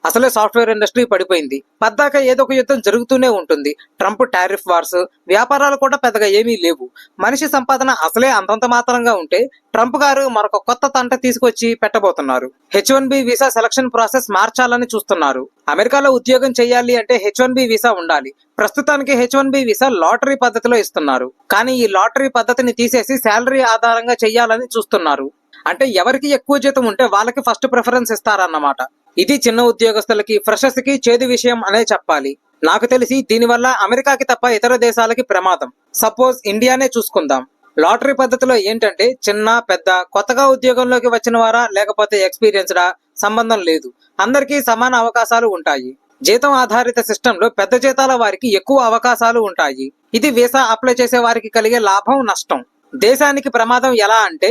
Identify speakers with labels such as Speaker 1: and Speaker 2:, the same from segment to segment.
Speaker 1: అసలే software industry పడిపోయింది. పద్దాక ఏదో ఒక యుద్ధం జరుగుతూనే ఉంటుంది. ట్రంప్ టారిఫ్ వార్స్, వ్యాపారాలు కూడా పెద్దగా ఏమీ లేవు. మనిషి సంపాదన అసలే అంతంత మాత్రంగా ఉంటే ట్రంప్ గారు మరొక కొత్త తంట తీసుకొచ్చి పెట్టబోతున్నారు. H1B వీసా సెలక్షన్ ప్రాసెస్ మార్చాలని చూస్తున్నారు. అమెరికాలో ఉద్యోగం చేయాలి అంటే H1B వీసా ఉండాలి. ప్రస్తుతానికి H1B వీసా లాటరీ పద్ధతిలో ఇస్తున్నారు. కానీ ఈ లాటరీ పద్ధతిని తీసేసి శాలరీ ఆధారంగా చేయాలని చూస్తున్నారు. అంటే ఎవరికి ఎక్కువ జీతం ఉంటే వాళ్ళకి ఫస్ట్ ప్రిఫరెన్స్ ఇస్తారన్నమాట. ఇది చిన్న ఉద్యోగస్తులకి, ఫ్రెషర్స్ కి చేదు విషయం అనే చెప్పాలి. నాకు తెలిసి దీనివల్ల అమెరికాకి తప్ప ఇతర దేశాలకి ప్రమాదం. సపోజ్ ఇండియానే చూసుకుందాం. లాటరీ పద్ధతిలో ఏంటంటే చిన్న పెద్ద కొత్తగా ఉద్యోగంలోకి వచ్చిన వారా లేకపోతే ఎక్స్పీరియన్స్డా సంబంధం లేదు, అందరికీ సమాన అవకాశాలు ఉంటాయి. జీతం ఆధారిత సిస్టమ్ లో పెద్ద జీతాల వారికి ఎక్కువ అవకాశాలు ఉంటాయి. ఇది వీసా అప్లై చేసే వారికి కలిగే లాభం నష్టం. దేశానికి ప్రమాదం ఎలా అంటే,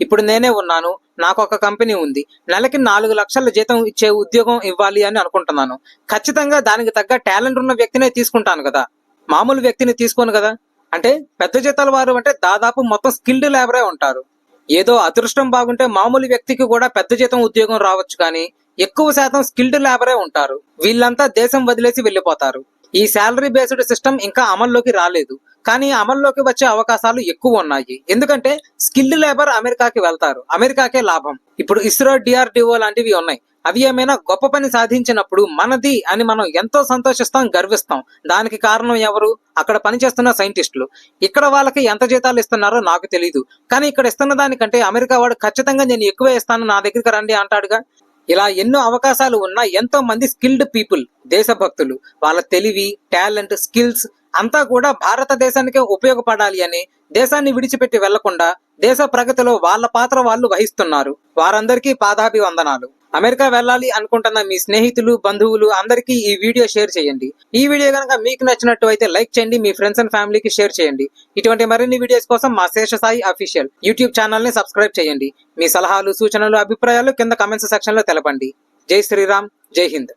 Speaker 1: ఇప్పుడు నేనే ఉన్నాను, నాకు ఒక కంపెనీ ఉంది, నెలకి 4 లక్షల జీతం ఇచ్చే ఉద్యోగం ఇవ్వాలి అని అనుకుంటున్నాను. ఖచ్చితంగా దానికి తగ్గ టాలెంట్ ఉన్న వ్యక్తినే తీసుకుంటాను కదా, మామూలు వ్యక్తిని తీసుకోను కదా. అంటే పెద్ద జీతాల వారు అంటే దాదాపు మొత్తం స్కిల్డ్ లేబరే ఉంటారు. ఏదో అదృష్టం బాగుంటే మామూలు వ్యక్తికి కూడా పెద్ద జీతం ఉద్యోగం రావచ్చు, కానీ ఎక్కువ శాతం స్కిల్డ్ లేబరే ఉంటారు. వీళ్ళంతా దేశం వదిలేసి వెళ్ళిపోతారు. ఈ శాలరీ బేస్డ్ సిస్టమ్ ఇంకా అమల్లోకి రాలేదు, కానీ అమల్లోకి వచ్చే అవకాశాలు ఎక్కువ ఉన్నాయి. ఎందుకంటే స్కిల్డ్ లేబర్ అమెరికాకి వెళ్తారు, అమెరికాకే లాభం. ఇప్పుడు ఇస్రో, DRDO లాంటివి ఉన్నాయి. అవి ఏమైనా గొప్ప పని సాధించినప్పుడు మనది అని మనం ఎంతో సంతోషిస్తాం, గర్విస్తాం. దానికి కారణం ఎవరు? అక్కడ పనిచేస్తున్న సైంటిస్టులు. ఇక్కడ వాళ్ళకి ఎంత జీతాలు ఇస్తున్నారో నాకు తెలియదు, కానీ ఇక్కడ ఇస్తున్న దానికంటే అమెరికా వాడు ఖచ్చితంగా నేను ఎక్కువే ఇస్తాను, నా దగ్గరికి రండి అంటాడుగా. ఇలా ఎన్నో అవకాశాలు ఉన్న ఎంతో మంది స్కిల్డ్ పీపుల్, దేశభక్తులు, వాళ్ళ తెలివి, టాలెంట్, స్కిల్స్ అంతా కూడా భారతదేశానికే ఉపయోగపడాలి అని దేశాన్ని విడిచిపెట్టి వెళ్లకుండా దేశ ప్రగతిలో వాళ్ళ పాత్ర వాళ్ళు వహిస్తున్నారు. వారందరికీ పాదాభివందనాలు. అమెరికా వెళ్ళాలి అనుకుంటున్న మీ స్నేహితులు, బంధువులు అందరికీ ఈ వీడియో షేర్ చేయండి. ఈ వీడియో కనుక మీకు నచ్చినట్టు అయితే లైక్ చేయండి, మీ ఫ్రెండ్స్ అండ్ ఫ్యామిలీకి షేర్ చేయండి. ఇటువంటి మరిన్ని వీడియోస్ కోసం మా శేషసాయి అఫీషియల్ యూట్యూబ్ ఛానల్ ని సబ్స్క్రైబ్ చేయండి. మీ సలహాలు, సూచనలు, అభిప్రాయాలు కింద కామెంట్స్ సెక్షన్ లో తెలపండి. జై శ్రీరామ్, జై హింద్.